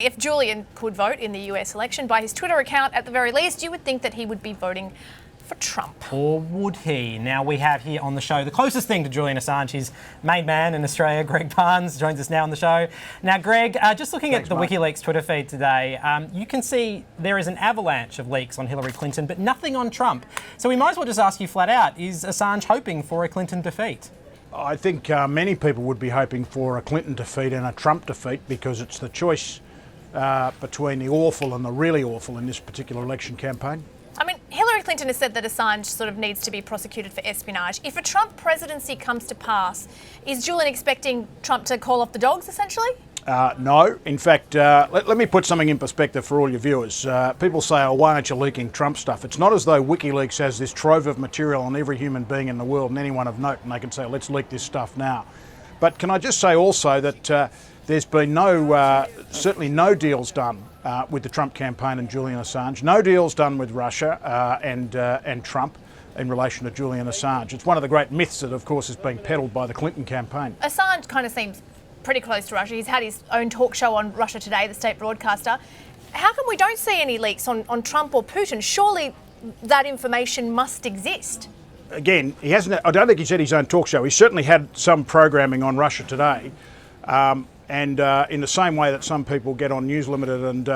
If Julian could vote in the US election, by his Twitter account at the very least, you would think that he would be voting for Trump. Or would he? Now, we have here on the show the closest thing to Julian Assange, his main man in Australia, Greg Barnes, joins us now on the show. Now, Greg, just looking at the WikiLeaks Twitter feed today, you can see there is an avalanche of leaks on Hillary Clinton, but nothing on Trump. So we might as well just ask you flat out, is Assange hoping for a Clinton defeat? I think many people would be hoping for a Clinton defeat and a Trump defeat because it's the choice between the awful and the really awful in this particular election campaign. I mean, Hillary Clinton has said that Assange sort of needs to be prosecuted for espionage. If a Trump presidency comes to pass, is Julian expecting Trump to call off the dogs, essentially? No. In fact, let me put something in perspective for all your viewers. People say, oh, why aren't you leaking Trump stuff? It's not as though WikiLeaks has this trove of material on every human being in the world and anyone of note, and they can say, let's leak this stuff now. But can I just say also that there's been certainly no deals done with the Trump campaign and Julian Assange, no deals done with Russia and Trump in relation to Julian Assange. It's one of the great myths that, of course, is being peddled by the Clinton campaign. Assange kind of seems pretty close to Russia. He's had his own talk show on Russia Today, the state broadcaster. How come we don't see any leaks on Trump or Putin? Surely that information must exist. Again, he hasn't. I don't think he's had his own talk show. He's certainly had some programming on Russia Today, and in the same way that some people get on News Limited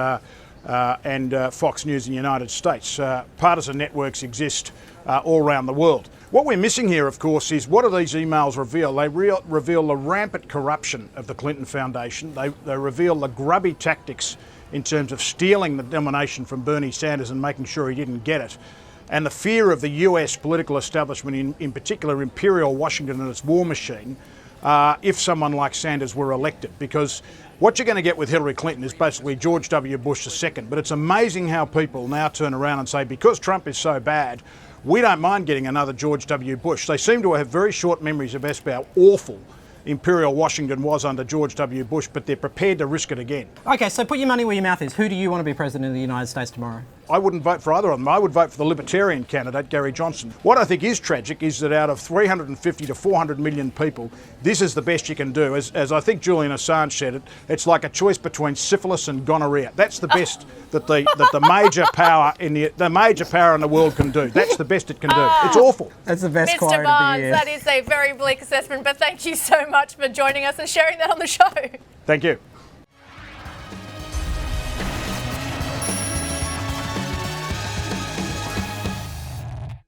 and Fox News in the United States, partisan networks exist all around the world. What we're missing here, of course, is what do these emails reveal? They reveal the rampant corruption of the Clinton Foundation. They reveal the grubby tactics in terms of stealing the nomination from Bernie Sanders and making sure he didn't get it. And the fear of the US political establishment, in particular Imperial Washington and its war machine, if someone like Sanders were elected. Because what you're going to get with Hillary Clinton is basically George W. Bush II. But it's amazing how people now turn around and say, because Trump is so bad, we don't mind getting another George W. Bush. They seem to have very short memories of how awful Imperial Washington was under George W. Bush, but they're prepared to risk it again. OK, so put your money where your mouth is. Who do you want to be president of the United States tomorrow? I wouldn't vote for either of them. I would vote for the Libertarian candidate, Gary Johnson. What I think is tragic is that out of 350 to 400 million people, this is the best you can do. As I think Julian Assange said it, it's like a choice between syphilis and gonorrhea. That's the best that the major power in the major power in the world can do. That's the best it can do. It's awful. That's the best quote Mr. of the Barnes, year. that is a very bleak assessment, but thank you so much for joining us and sharing that on the show. Thank you.